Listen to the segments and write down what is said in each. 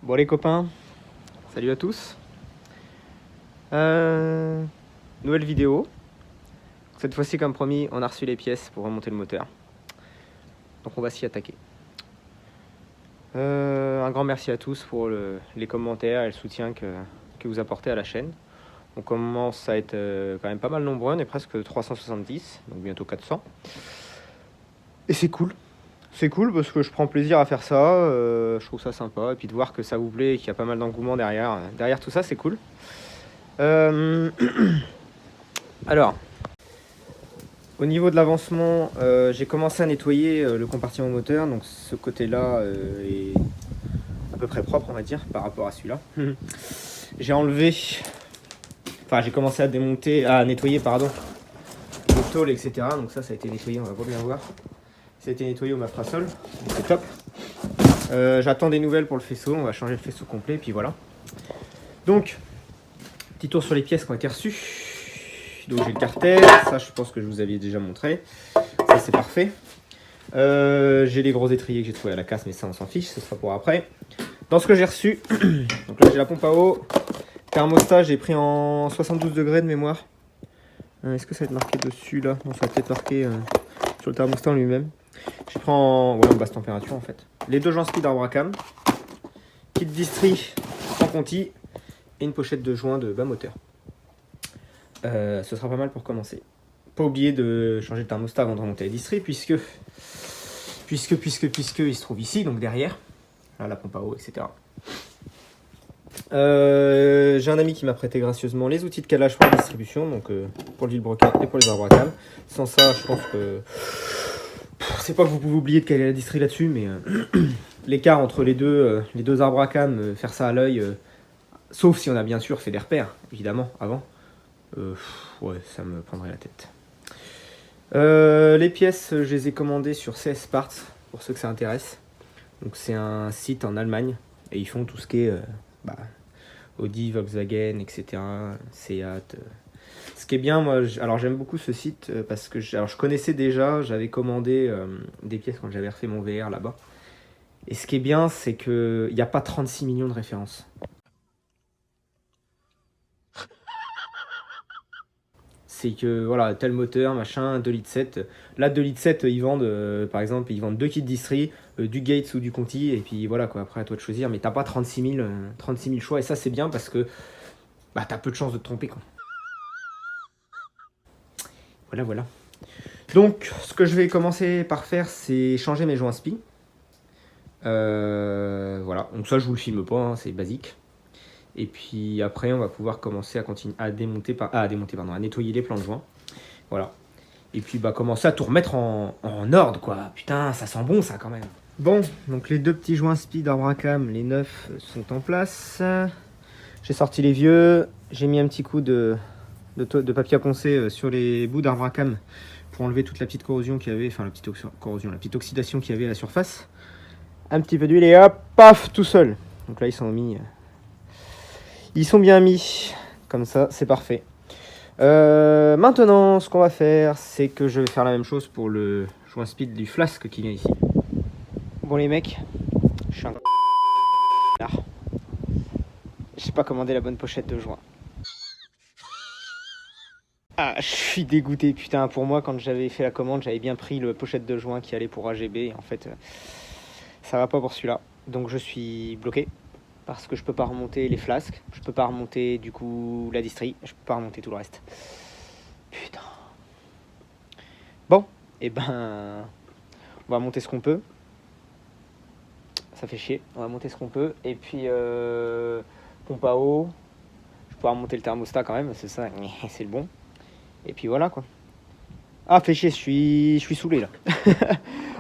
Bon les copains, salut à tous. Nouvelle vidéo. Cette fois-ci comme promis, on a reçu les pièces pour remonter le moteur. Donc on va s'y attaquer. Un grand merci à tous pour les commentaires et le soutien que vous apportez à la chaîne. On commence à être quand même pas mal nombreux, on est presque 370, donc bientôt 400. Et c'est cool. C'est cool parce que je prends plaisir à faire ça, je trouve ça sympa. Et puis de voir que ça vous plaît et qu'il y a pas mal d'engouement derrière tout ça, c'est cool. Alors, au niveau de l'avancement, j'ai commencé à nettoyer le compartiment moteur. Donc ce côté-là est à peu près propre, on va dire, par rapport à celui-là. J'ai enlevé... Enfin, j'ai commencé à nettoyer, le tôle, etc. Donc ça a été nettoyé, on va pas bien voir. Ça a été nettoyé au Maprasol, c'est top. J'attends des nouvelles pour le faisceau, on va changer le faisceau complet, et puis voilà. Donc, petit tour sur les pièces qui ont été reçues. Donc j'ai le carter, ça je pense que je vous avais déjà montré. Ça c'est parfait. J'ai les gros étriers que j'ai trouvés à la casse, mais ça on s'en fiche, ce sera pour après. Dans ce que j'ai reçu, donc là j'ai la pompe à eau. Thermostat, j'ai pris en 72 degrés de mémoire. Est-ce que ça va être marqué dessus là? Non, ça va peut-être marqué sur le thermostat lui-même. J'ai pris en basse température en fait. Les deux joints speed Arbracam, kit distri en conti et une pochette de joint de bas moteur. Ce sera pas mal pour commencer. Pas oublier de changer le thermostat avant de remonter les distri puisque il se trouve ici, donc derrière. Là, la pompe à eau, etc. J'ai un ami qui m'a prêté gracieusement les outils de calage pour la distribution, donc pour le vilebrequin et pour les Arbracam. Sans ça, je pense que c'est pas que vous pouvez oublier de caler la distri là-dessus, mais l'écart entre les deux Arbracam, faire ça à l'œil, sauf si on a bien sûr fait des repères, évidemment, avant. Ouais, ça me prendrait la tête. Les pièces, je les ai commandées sur CS Parts, pour ceux que ça intéresse. Donc c'est un site en Allemagne, et ils font tout ce qui est Audi, Volkswagen, etc., Seat. Ce qui est bien, moi, alors j'aime beaucoup ce site parce que je connaissais déjà, j'avais commandé des pièces quand j'avais refait mon VR là-bas. Et ce qui est bien, c'est qu'il n'y a pas 36 millions de références. C'est que voilà, tel moteur, machin, 2,7 litres. Là, 2,7 litres, ils vendent, par exemple, ils vendent deux kits distri, du Gates ou du Conti, et puis voilà, quoi, après à toi de choisir, mais t'as pas 36 000 choix, et ça c'est bien parce que bah, t'as peu de chances de te tromper, quoi. Voilà. Donc, ce que je vais commencer par faire, c'est changer mes joints spi. Voilà, donc ça je vous le filme pas, hein, c'est basique. Et puis après, on va pouvoir commencer à nettoyer les plans de joints. Voilà. Et puis commencer à tout remettre en ordre, quoi. Putain, ça sent bon, ça, quand même. Bon, donc les deux petits joints speed Arbracam, les neufs, sont en place. J'ai sorti les vieux. J'ai mis un petit coup de papier à poncer sur les bouts d'Arbracam pour enlever toute la petite corrosion qu'il y avait, enfin la petite oxydation qu'il y avait à la surface. Un petit peu d'huile et hop, paf, tout seul. Donc là, ils sont mis... Ils sont bien mis, comme ça, c'est parfait. Maintenant, ce qu'on va faire, c'est que je vais faire la même chose pour le joint speed du flasque qui vient ici. Bon les mecs, je suis un... J'ai pas commandé la bonne pochette de joint. Ah, je suis dégoûté, putain. Pour moi, quand j'avais fait la commande, j'avais bien pris le pochette de joint qui allait pour AGB. En fait, ça va pas pour celui-là. Donc je suis bloqué. Parce que je peux pas remonter les flasques, je peux pas remonter du coup la distri, je peux pas remonter tout le reste. Putain. Bon, et on va monter ce qu'on peut. Ça fait chier, on va monter ce qu'on peut. Et puis, pompe à eau, je peux remonter le thermostat quand même, c'est ça, c'est le bon. Et puis voilà quoi. Ah, fait chier, je suis saoulé là.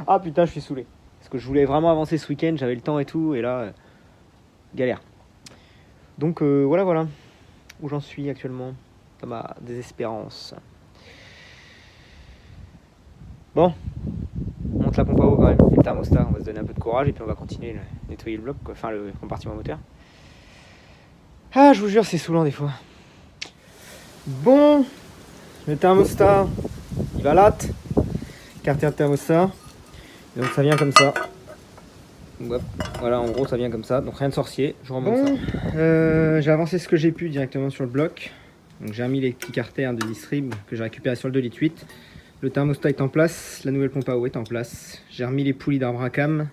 Ah putain, je suis saoulé. Parce que je voulais vraiment avancer ce week-end, j'avais le temps et tout, et là... galère. Donc voilà où j'en suis actuellement dans ma désespérance. Bon, on monte la pompe à eau quand même, et le thermostat, on va se donner un peu de courage et puis on va continuer à nettoyer le bloc, quoi. Enfin le compartiment moteur. Ah, je vous jure, c'est saoulant des fois. Bon, le thermostat, il va latte, carter de thermostat, et donc ça vient comme ça. Donc, hop, voilà, en gros ça vient comme ça, donc rien de sorcier, je remonte ça. J'ai avancé ce que j'ai pu directement sur le bloc. Donc j'ai remis les petits carters de distrib que j'ai récupéré sur le 2,8 litres. Le thermostat est en place, la nouvelle pompe à eau est en place. J'ai remis les poulies d'arbre à cam.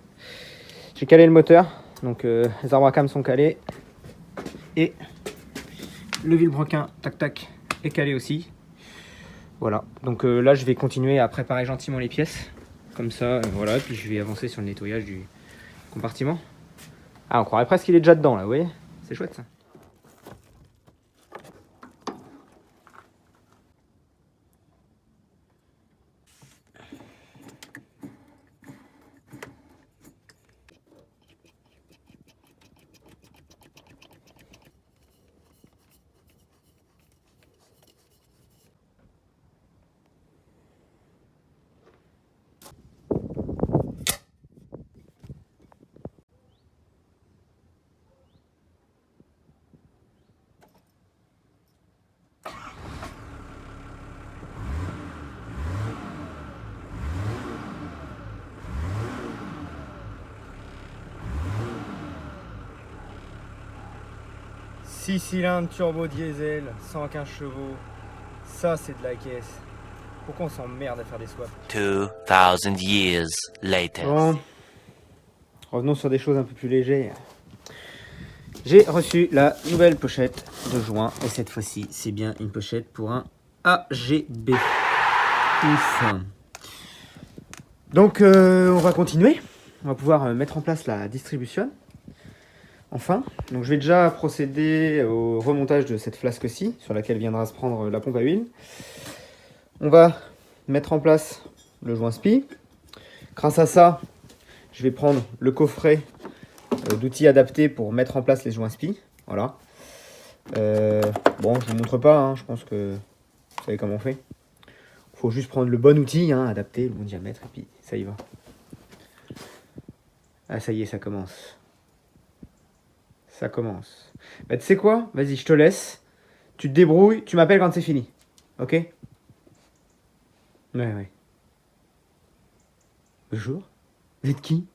J'ai calé le moteur, donc les arbres à cam sont calés. Et le vilebrequin, tac tac, est calé aussi. Voilà, donc là je vais continuer à préparer gentiment les pièces. Comme ça, voilà, puis je vais avancer sur le nettoyage du compartiment. Ah, on croirait presque qu'il est déjà dedans là, vous voyez? C'est chouette ça. Six cylindres turbo diesel, 115 chevaux, ça c'est de la caisse. Pourquoi on s'emmerde à faire des swaps? 2000 years later. Bon, revenons sur des choses un peu plus légères. J'ai reçu la nouvelle pochette de joint et cette fois-ci c'est bien une pochette pour un AGB. Ouf. Donc on va continuer, on va pouvoir mettre en place la distribution. Enfin, donc je vais déjà procéder au remontage de cette flasque-ci, sur laquelle viendra se prendre la pompe à huile. On va mettre en place le joint SPI. Grâce à ça, je vais prendre le coffret d'outils adaptés pour mettre en place les joints SPI. Voilà. Bon, je ne vous montre pas, hein, je pense que vous savez comment on fait. Il faut juste prendre le bon outil, hein, adapté, le bon diamètre, et puis ça y va. Ah, ça y est, ça commence. Ça commence. Bah, tu sais quoi? Vas-y, je te laisse. Tu te débrouilles. Tu m'appelles quand c'est fini. Ok? Ouais. Bonjour. Vous êtes qui?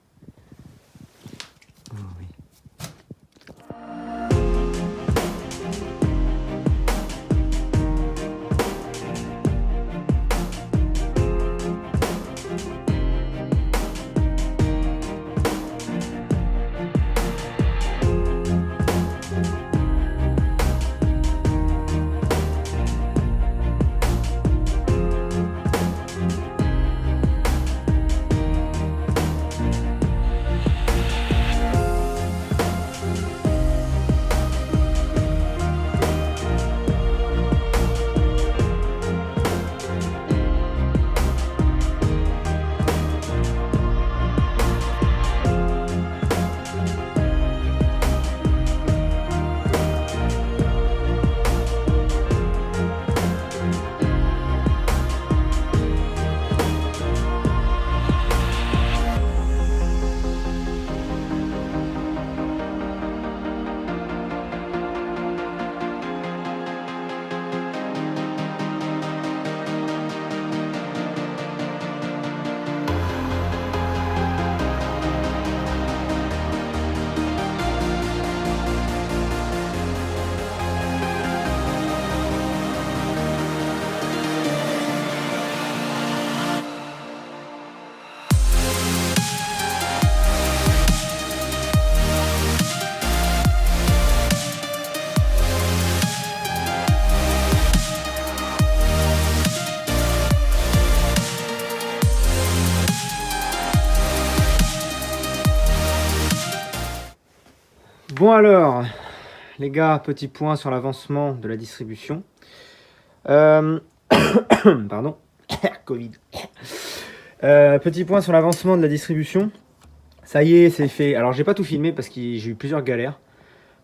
Oh, oui. Bon alors, les gars, petit point sur l'avancement de la distribution. Pardon, Covid. Petit point sur l'avancement de la distribution. Ça y est, c'est fait. Alors j'ai pas tout filmé parce que j'ai eu plusieurs galères.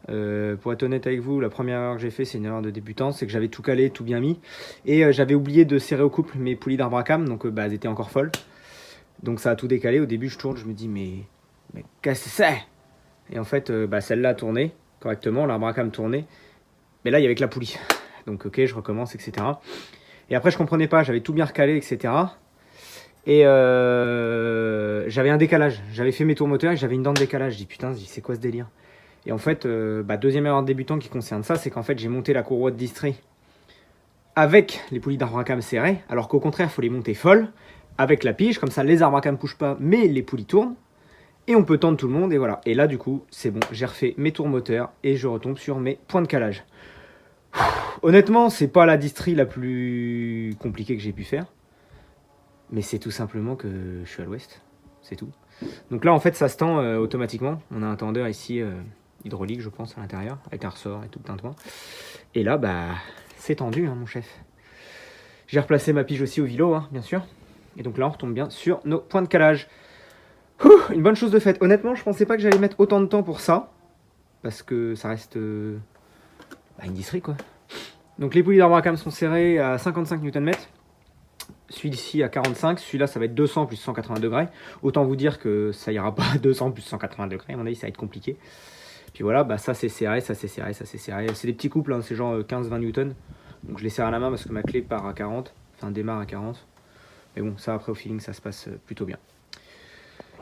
Pour être honnête avec vous, la première erreur que j'ai fait, c'est une erreur de débutant, c'est que j'avais tout calé, tout bien mis. Et j'avais oublié de serrer au couple mes poulies d'arbre à cam, donc elles étaient encore folles. Donc ça a tout décalé. Au début, je tourne, je me dis, mais qu'est-ce que c'est? Et en fait, celle-là a tourné correctement, l'arbre à cam tournait. Mais là, il y avait que la poulie. Donc ok, je recommence, etc. Et après, je comprenais pas, j'avais tout bien recalé, etc. Et j'avais un décalage. J'avais fait mes tours moteurs et j'avais une dent de décalage. Je dis putain, c'est quoi ce délire? Et en fait, deuxième erreur de débutant qui concerne ça, c'est qu'en fait j'ai monté la courroie de distrait avec les poulies d'arbre à cam serrées, alors qu'au contraire, il faut les monter folles avec la pige, comme ça les arbres à cam ne bougent pas, mais les poulies tournent. Et on peut tendre tout le monde, et voilà. Et là, du coup, c'est bon, j'ai refait mes tours moteurs et je retombe sur mes points de calage. Honnêtement, c'est pas la distrie la plus compliquée que j'ai pu faire. Mais c'est tout simplement que je suis à l'ouest. C'est tout. Donc là, en fait, ça se tend automatiquement. On a un tendeur ici, hydraulique, je pense, à l'intérieur, avec un ressort et tout le tintouin. Et là, c'est tendu, hein, mon chef. J'ai replacé ma pige aussi au vilo, hein, bien sûr. Et donc là, on retombe bien sur nos points de calage. Une bonne chose de faite. Honnêtement, je pensais pas que j'allais mettre autant de temps pour ça. Parce que ça reste une distrie, quoi. Donc les poulies d'arbre à cam sont serrées à 55 Nm. Celui-ci à 45. Celui-là, ça va être 200 plus 180 degrés. Autant vous dire que ça ira pas à 200 plus 180 degrés. À mon avis, ça va être compliqué. Puis voilà, ça c'est serré, ça c'est serré, ça c'est serré. C'est des petits couples, hein, c'est genre 15-20 Newton. Donc je les serre à la main parce que ma clé part à 40. Enfin, démarre à 40. Mais bon, ça après au feeling, ça se passe plutôt bien.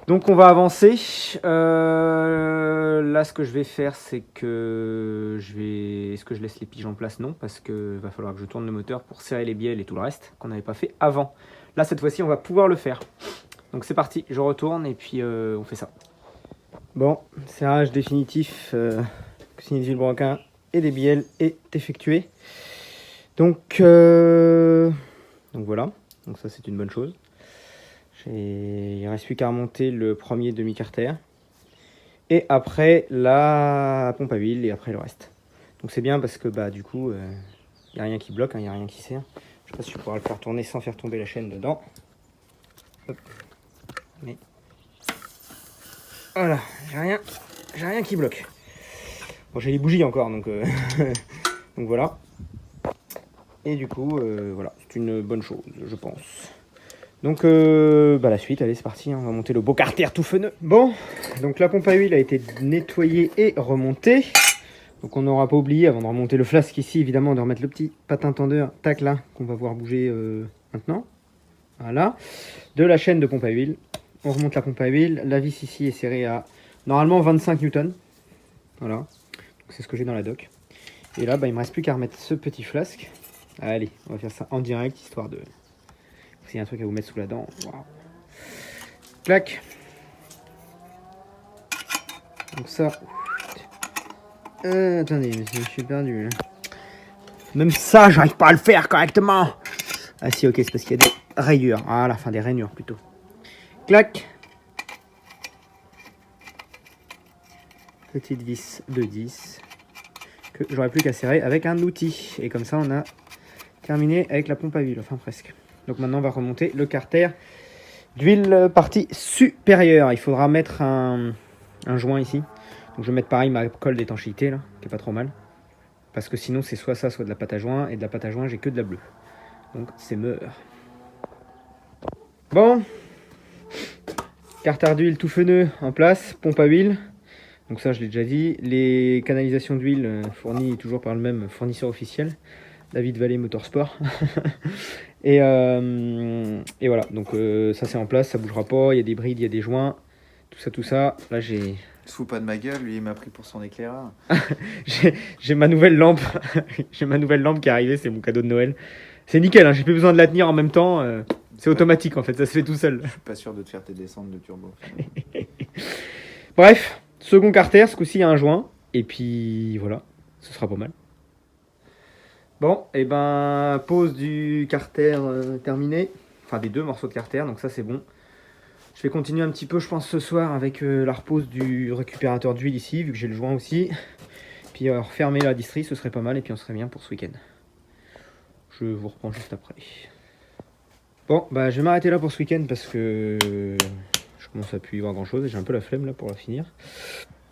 Donc on va avancer. Là, ce que je vais faire, c'est que Est-ce que je laisse les piges en place? Non, parce qu'il va falloir que je tourne le moteur pour serrer les bielles et tout le reste qu'on n'avait pas fait avant. Là, cette fois-ci, on va pouvoir le faire. Donc c'est parti, je retourne et puis on fait ça. Bon, serrage définitif signe du broquin et des bielles est effectué. Donc voilà, donc ça c'est une bonne chose. Il ne reste plus qu'à remonter le premier demi-carter. Et après la pompe à huile et après le reste. Donc c'est bien parce que du coup, il n'y a rien qui bloque, il n'y a rien qui sert. Je ne sais pas si je pourrai le faire tourner sans faire tomber la chaîne dedans. Hop. Mais voilà, j'ai rien qui bloque. Bon, j'ai les bougies encore, donc, donc voilà. Et du coup, voilà, c'est une bonne chose, je pense. Donc la suite, allez c'est parti, hein, on va monter le beau carter tout feneux. Bon, donc la pompe à huile a été nettoyée et remontée. Donc on n'aura pas oublié, avant de remonter le flasque ici, évidemment, de remettre le petit patin tendeur, tac là, qu'on va voir bouger maintenant. Voilà, de la chaîne de pompe à huile. On remonte la pompe à huile, la vis ici est serrée à normalement 25 Newton. Voilà, c'est ce que j'ai dans la doc. Et là, il ne me reste plus qu'à remettre ce petit flasque. Allez, on va faire ça en direct, histoire de... S'il y a un truc à vous mettre sous la dent. Wow. Clac. Donc ça. Attendez, je suis perdu. Là. Même ça, j'arrive pas à le faire correctement. Ah si, ok, c'est parce qu'il y a des rayures. Ah, la fin des rainures plutôt. Clac. Petite vis de 10. Que j'aurais plus qu'à serrer avec un outil. Et comme ça, on a terminé avec la pompe à huile. Enfin, presque. Donc maintenant, on va remonter le carter d'huile partie supérieure. Il faudra mettre un joint ici. Donc je vais mettre pareil ma colle d'étanchéité, là, qui est pas trop mal. Parce que sinon, c'est soit ça, soit de la pâte à joint. Et de la pâte à joint, j'ai que de la bleue. Donc c'est meur. Bon. Carter d'huile tout feneux en place. Pompe à huile. Donc ça, je l'ai déjà dit. Les canalisations d'huile fournies toujours par le même fournisseur officiel. David Vallée Motorsport. et voilà, donc ça c'est en place, ça bougera pas, il y a des brides, il y a des joints, tout ça. Là j'ai... Il se fout pas de ma gueule, lui il m'a pris pour son éclaireur. j'ai ma nouvelle lampe, j'ai ma nouvelle lampe qui est arrivée, c'est mon cadeau de Noël. C'est nickel, hein, j'ai plus besoin de la tenir en même temps, c'est automatique en fait, ça se fait tout seul. Je suis pas sûr de te faire tes descentes de turbo. Bref, second carter, ce coup-ci il y a un joint, et puis voilà, ce sera pas mal. Bon, et pause du carter terminé. Enfin, des deux morceaux de carter, donc ça c'est bon. Je vais continuer un petit peu, je pense, ce soir avec la repose du récupérateur d'huile ici, vu que j'ai le joint aussi. Puis refermer la distrie, ce serait pas mal, et puis on serait bien pour ce week-end. Je vous reprends juste après. Bon, je vais m'arrêter là pour ce week-end parce que je commence à plus y voir grand-chose et j'ai un peu la flemme là pour la finir.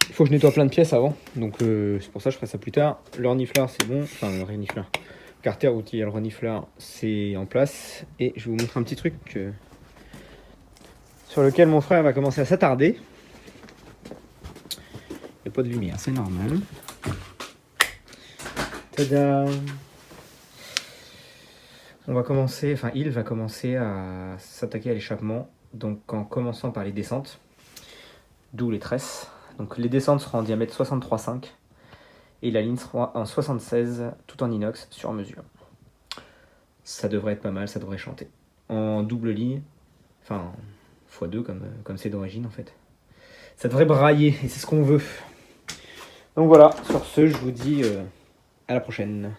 Il faut que je nettoie plein de pièces avant, donc c'est pour ça que je ferai ça plus tard. Le renifleur c'est bon, enfin le renifleur, carter outil, le renifleur c'est en place. Et je vais vous montrer un petit truc sur lequel mon frère va commencer à s'attarder. Il n'y a pas de lumière, c'est normal. Tada! On va commencer, enfin il va commencer à s'attaquer à l'échappement, donc en commençant par les descentes, d'où les tresses. Donc les descentes seront en diamètre 63,5 et la ligne sera en 76, tout en inox sur mesure. Ça devrait être pas mal, ça devrait chanter. En double ligne, enfin x2 comme c'est d'origine en fait. Ça devrait brailler et c'est ce qu'on veut. Donc voilà, sur ce, je vous dis à la prochaine.